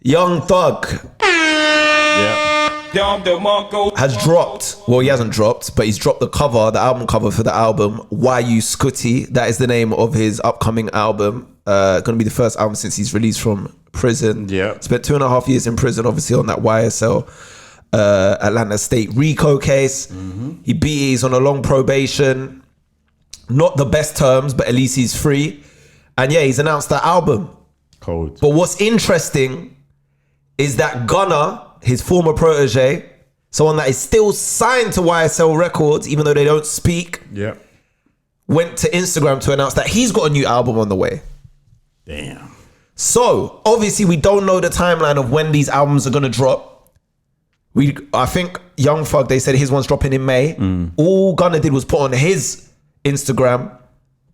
Young Thug has dropped, well, he hasn't dropped, but he's dropped the album cover for the album Why You Scutty. That is the name of his upcoming album. Gonna be the first album since he's released from prison. Spent 2.5 years in prison, obviously, on that YSL Atlanta State RICO case. He's on a long probation, not the best terms, but at least he's free. And yeah, he's announced that album. Cold. But what's interesting is that Gunna, his former protege, someone that is still signed to YSL Records, even though they don't speak, went to Instagram to announce that he's got a new album on the way. Damn. So obviously we don't know the timeline of when these albums are gonna drop. I think Young Thug, they said his one's dropping in May. All Gunna did was put on his Instagram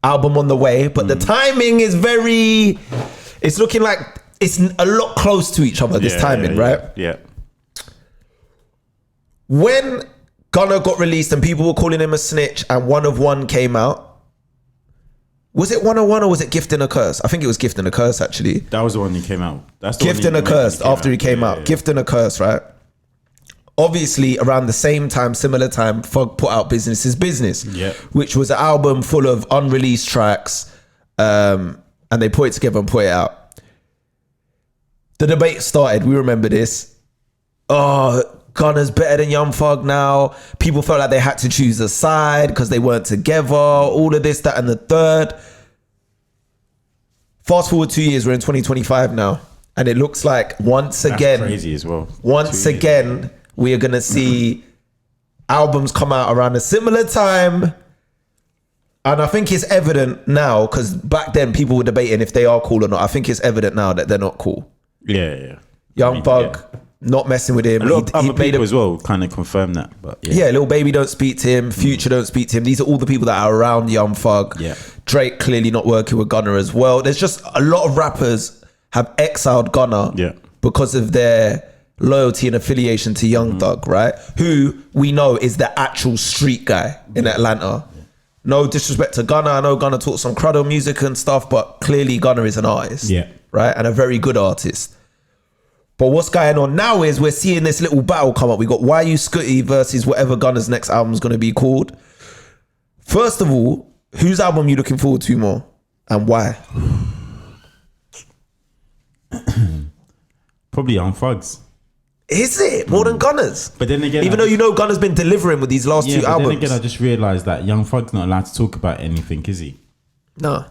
album on the way, but the timing is it's looking like it's a lot close to each other, this timing, right? Yeah. When Gunna got released and people were calling him a snitch and 101 came out, was it 101 or was it Gift and a Curse? I think it was Gift and a Curse, actually. That was the one he came out. That's the Gift and a Curse after he came out. Gift and a Curse, right? Obviously, around the same time, similar time, Thug put out Business is Business, which was an album full of unreleased tracks, and they put it together and put it out. The debate started, we remember this. Oh, Gunna's better than Young Thug now. People felt like they had to choose a side because they weren't together, all of this, that, and the third. Fast forward 2 years, we're in 2025 now, and it looks like once again, crazy as well. Once again, we are gonna see albums come out around a similar time. And I think it's evident now, because back then people were debating if they are cool or not. I think it's evident now that they're not cool. Yeah. Young Thug, not messing with him. A lot of other people as well kind of confirm that. But yeah, Lil Baby don't speak to him. Future don't speak to him. These are all the people that are around Young Thug. Yeah. Drake clearly not working with Gunna as well. There's just a lot of rappers have exiled Gunna because of their loyalty and affiliation to Young Thug, right? Who we know is the actual street guy in Atlanta. No disrespect to Gunna. I know Gunna talks some cruddo music and stuff, but clearly Gunna is an artist, right? And a very good artist. But what's going on now is we're seeing this little battle come up. We got Why You Scutty versus whatever Gunna's next album is going to be called. First of all, whose album are you looking forward to more and why? Probably Young Thug's. Is it more than Gunna's? But then again, even though you know Gunna's been delivering with these last two albums. Then again, I just realised that Young Thug's not allowed to talk about anything, is he? No.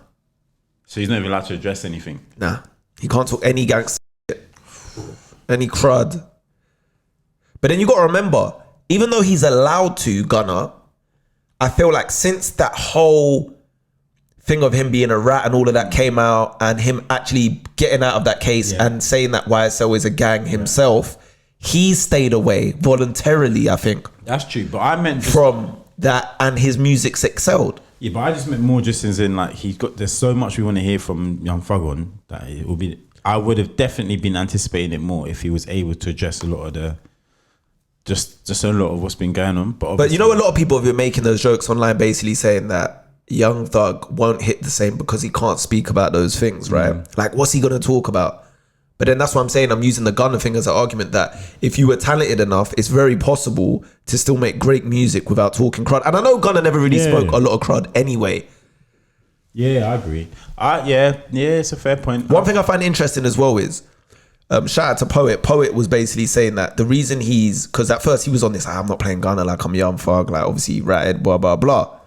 So he's not even allowed to address anything? Nah. He can't talk any gangster shit, any crud. But then you got to remember, even though he's allowed to, Gunna, I feel like since that whole thing of him being a rat and all of that came out, and him actually getting out of that case and saying that YSL is a gang himself, he stayed away voluntarily, I think. That's true, but I meant from that, and his music's excelled. Yeah, but I just meant more just as in like there's so much we want to hear from Young Thug on that it will be. I would have definitely been anticipating it more if he was able to address a lot of the just a lot of what's been going on. But you know, a lot of people have been making those jokes online, basically saying that Young Thug won't hit the same because he can't speak about those things, right? Like, what's he gonna talk about? But then that's what I'm saying. I'm using the Gunna thing as an argument that if you were talented enough, it's very possible to still make great music without talking crud. And I know Gunna never really spoke a lot of crud anyway. Yeah, I agree. Yeah, it's a fair point. One thing I find interesting as well is, shout out to Poet. Poet was basically saying that the reason because at first he was on this, I'm not playing Gunna, like I'm Young Thug, like obviously he ratted, blah, blah, blah.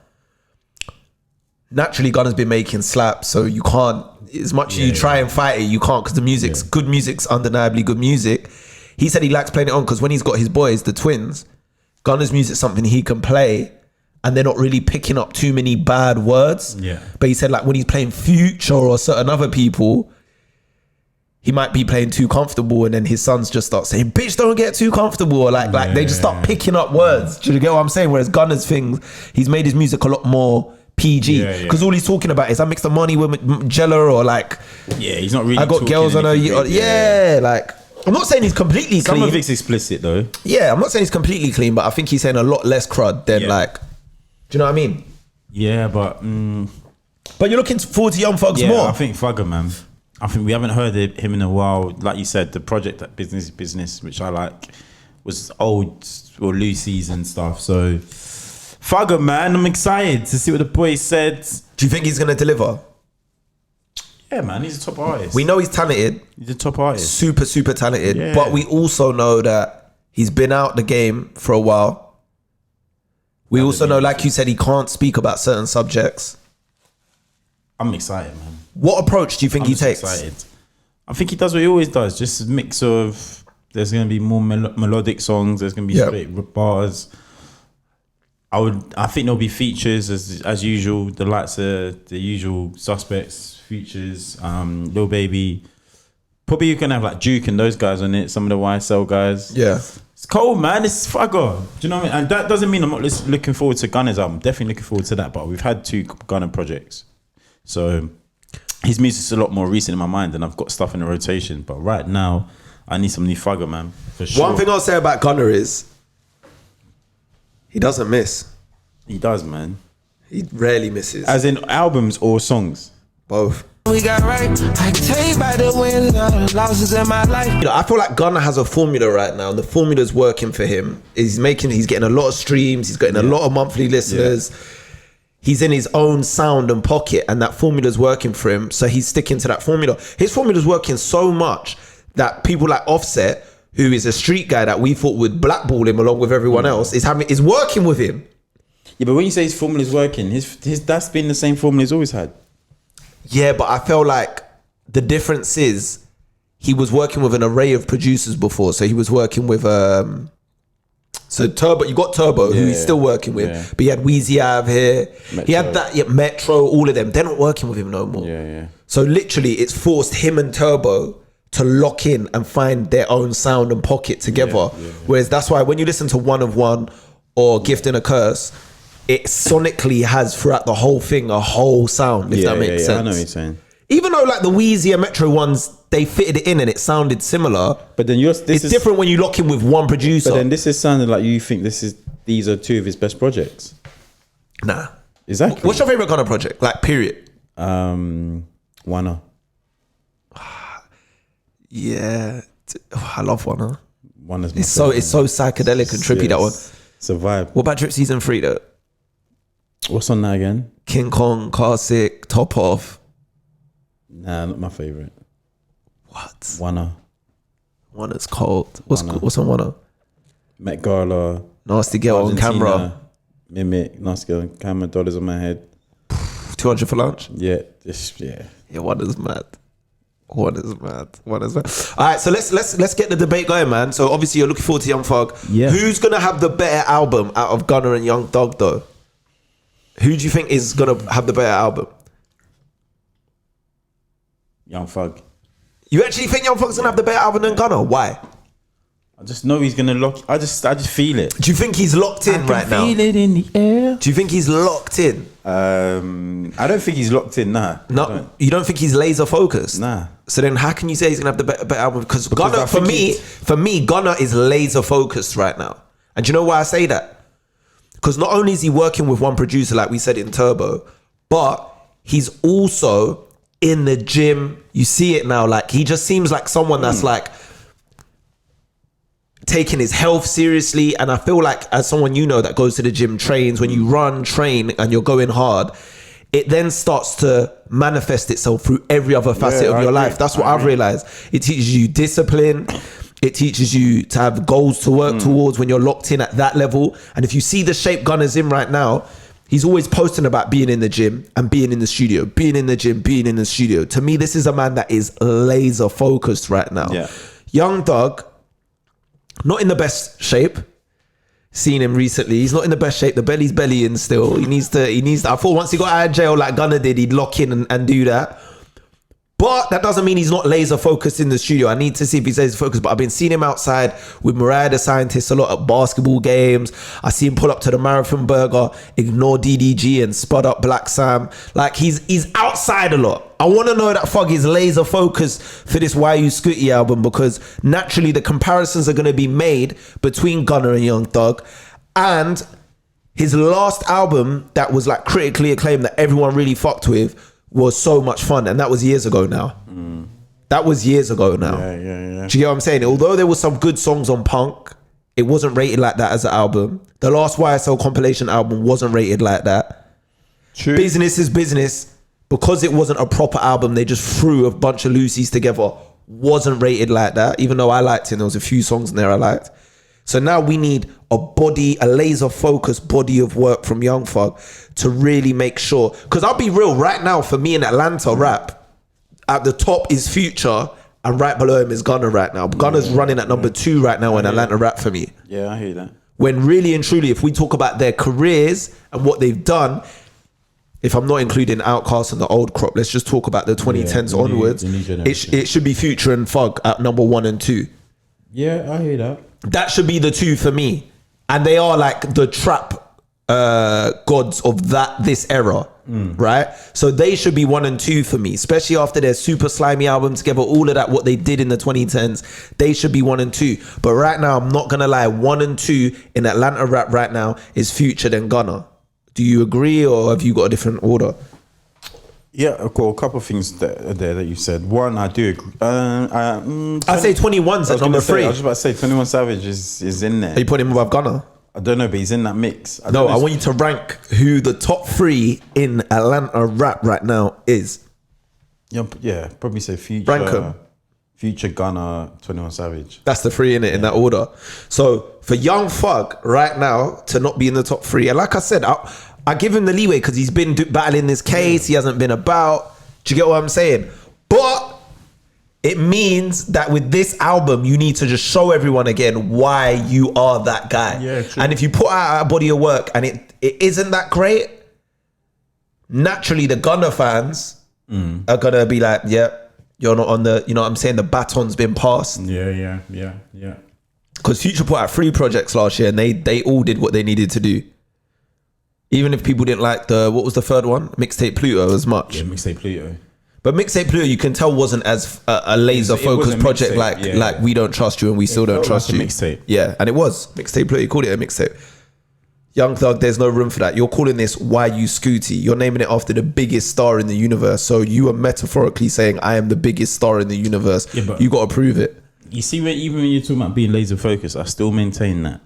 Naturally, Gunna's been making slaps, so you can't, as much as you try and fight it, you can't, because the music's good music's undeniably good music. He said he likes playing it on because when he's got his boys, the twins, Gunna's music's something he can play and they're not really picking up too many bad words. Yeah. But he said like when he's playing Future or certain other people, he might be playing too comfortable and then his sons just start saying, bitch, don't get too comfortable. Or like they just start picking up words. Do you get what I'm saying? Whereas Gunna's things, he's made his music a lot more PG, because all he's talking about is I mix the money with Jella, or like he's not really I got girls on her like I'm not saying he's completely clean. Some of it's explicit though. Yeah, I'm not saying he's completely clean, but I think he's saying a lot less crud than like, do you know what I mean? Yeah, but you're looking forward to Young Thugs more. I think Thugger, man. I think we haven't heard him in a while. Like you said, the project that Business, which I like, was old or Lucy's and stuff. So, Fugger, man, I'm excited to see what the boy said. Do you think he's gonna deliver? Yeah, man, he's a top artist. We know he's talented. He's a top artist. Super, super talented. Yeah. But we also know that he's been out the game for a while. We also know, like you said, he can't speak about certain subjects. I'm excited, man. What approach do you think he takes? Excited. I think he does what he always does. Just a mix of, there's going to be more melodic songs. There's going to be straight bars. I think there'll be features as usual. The likes of the usual suspects, features, Lil Baby. Probably you can have like Duke and those guys on it. Some of the YSL guys. Yeah. It's cold, man. It's Fugger. Do you know what I mean? And that doesn't mean I'm not looking forward to Gunna's album. Definitely looking forward to that. But we've had 2 Gunna projects. So his music's a lot more recent in my mind, and I've got stuff in the rotation. But right now, I need some new Fugger, man. For sure. One thing I'll say about Gunna is he doesn't miss. He does, man. He rarely misses. As in albums or songs? Both. We got right. I can tell you by the wins and losses in my life. You know, I feel like Gunna has a formula right now, and the formula's working for him. He's getting a lot of streams. He's getting a lot of monthly listeners. Yeah. He's in his own sound and pocket, and that formula's working for him. So he's sticking to that formula. His formula's working so much that people like Offset, who is a street guy that we thought would blackball him along with everyone else, is working with him. Yeah, but when you say his formula's working, his that's been the same formula he's always had. Yeah, but I felt like the difference is he was working with an array of producers before. So he was working with Turbo. You got Turbo, who he's still working with, but he had Weezy Ave here. Metro. He had that Metro. All of them, they're not working with him no more. Yeah. So literally, it's forced him and Turbo to lock in and find their own sound and pocket together. Yeah. Whereas that's why when you listen to One of One or Gift and a Curse, it sonically has throughout the whole thing a whole sound, if that makes sense. I know what you're saying. Even though like the Weezy and Metro ones, they fitted it in and it sounded similar. But then it's different when you lock in with one producer. But then this is sounding like you think these are 2 of his best projects. Nah. Exactly. What's your favorite kind of project? Like period. Wanna. Yeah. I love Wanna. Wanna's my it's so psychedelic and trippy, that one. It's a vibe. What about Drip Season 3 though? What's on that again? King Kong, Car Sick, Top Off. Nah, not my favorite. What? Wanna's cold. What's on Wanna? Met Gala. Nasty Girl Argentina, on Camera. Mimic. Nasty Girl on Camera. Dollars on my head. 200 for lunch. Yeah. Yeah, Wanna's mad. One is mad. All right, so let's get the debate going, man. So obviously you're looking forward to Young Thug. Yeah. Who's gonna have the better album out of Gunna and Young Thug, though? Who do you think is gonna have the better album? Young Thug. You actually think Young Thug's gonna have the better album than Gunna? Why? I just know he's gonna lock. I just feel it. Do you think he's locked in right now? Feel it in the air. Do you think he's locked in? I don't think he's locked in. Nah. No, you don't think he's laser focused? Nah. So then, how can you say he's gonna have the better album? Because Gunna, for me, Gunna is laser focused right now. And do you know why I say that? Because not only is he working with one producer, like we said in Turbo, but he's also in the gym. You see it now. Like he just seems like someone that's like taking his health seriously. And I feel like as someone that goes to the gym, trains, when you run, train, and you're going hard, it then starts to manifest itself through every other facet of your life. That's what I've realized. It teaches you discipline. It teaches you to have goals to work towards when you're locked in at that level. And if you see the shape Gunna's in right now, he's always posting about being in the gym and being in the studio, being in the gym, being in the studio. To me, this is a man that is laser focused right now. Yeah. Young Thug, not in the best shape. Seen him recently. He's not in the best shape. The belly's bellying still. He needs to. I thought once he got out of jail like Gunna did, he'd lock in and do that. But that doesn't mean he's not laser focused in the studio. I need to see if he's laser focused. But I've been seeing him outside with Mariah the Scientist a lot at basketball games. I see him pull up to the Marathon Burger, ignore DDG and spud up Black Sam. Like he's outside a lot. I want to know that Thug is laser focused for this YU Scooty album, because naturally the comparisons are going to be made between Gunna and Young Thug. And his last album that was like critically acclaimed that everyone really fucked with was So Much Fun, and that was years ago now. That was years ago now. Yeah. Do you get what I'm saying? Although there was some good songs on Punk, it wasn't rated like that as an album. The last YSL compilation album wasn't rated like that. True. Business is Business. Because it wasn't a proper album, they just threw a bunch of Lucy's together. Wasn't rated like that, even though I liked it. There was a few songs in there I liked. So now we need a laser focused body of work from Young Thug to really make sure. Because I'll be real, right now for me in Atlanta rap, at the top is Future and right below him is Gunna right now. Gunna's running at number 2 right now in Atlanta rap for me. Yeah, I hear that. When really and truly, if we talk about their careers and what they've done, if I'm not including Outkast and the old crop, let's just talk about the 2010s onwards. It should be Future and Thug at number 1 and 2. Yeah, I hear that. That should be the 2 for me. And they are like the trap gods of this era, right? So they should be 1 and 2 for me, especially after their Super Slimy album together, all of that, what they did in the 2010s, they should be 1 and 2. But right now, I'm not gonna lie, 1 and 2 in Atlanta rap right now is Future then Gunna. Do you agree, or have you got a different order? Yeah, I've got a couple of things there that you said. One, I do agree. I say 21's at number 3. I was just about to say 21 Savage is in there. Are you putting him above Gunna? I don't know, but he's in that mix. I want you to rank who the top 3 in Atlanta rap right now is. Yeah, probably say Future. Rank 'em. Future, Gunna, 21 Savage. That's the 3 in it, in that order. So for Young Thug right now to not be in the top 3, and like I said, I give him the leeway because he's been battling this case. He hasn't been about. Do you get what I'm saying? But it means that with this album, you need to just show everyone again why you are that guy. Yeah, true. And if you put out a body of work and it isn't that great, naturally the Gunna fans are gonna be like, yeah, you're not on the, you know what I'm saying? The baton's been passed. Yeah. Because Future put out 3 projects last year and they all did what they needed to do. Even if people didn't like what was the third one? Mixtape Pluto as much. Yeah, Mixtape Pluto. But Mixtape Pluto, you can tell wasn't as a laser focused project like We Don't Trust You and We Still Don't Trust You. Mixtape. Yeah, and it was. Mixtape Pluto, you called it a mixtape. Young Thug, there's no room for that. You're calling this Why You Scooty. You're naming it after the biggest star in the universe. So you are metaphorically saying, I am the biggest star in the universe. Yeah, but you got to prove it. You see, even when you're talking about being laser focused, I still maintain that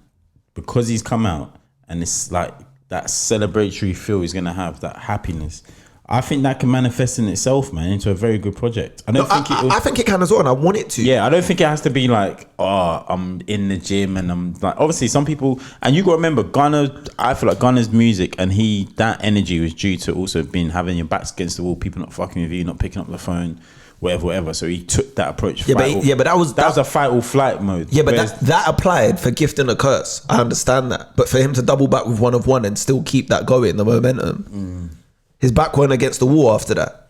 because he's come out and it's like that celebratory feel he's going to have, that happiness. I think that can manifest in itself, man, into a very good project. I think it can as well, and I want it to. Yeah, I don't think it has to be like, oh, I'm in the gym and I'm like, obviously some people, and you got to remember, Gunna, I feel like Gunna's music and that energy was due to also being having your backs against the wall, people not fucking with you, not picking up the phone, whatever. So he took that approach. But that was a fight or flight mode. Yeah, but that applied for Gift and a Curse. I understand that, but for him to double back with One of One and still keep that going, the momentum, his back went against the wall after that.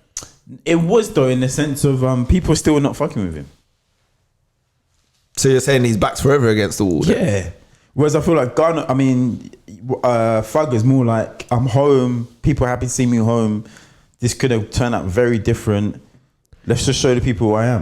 It was though, in the sense of people still not fucking with him. So you're saying his back's forever against the wall? Yeah. Then? Whereas I feel like Gunna, Thug is more like, I'm home, people are happy to see me home. This could have turned out very different. Let's just show the people who I am.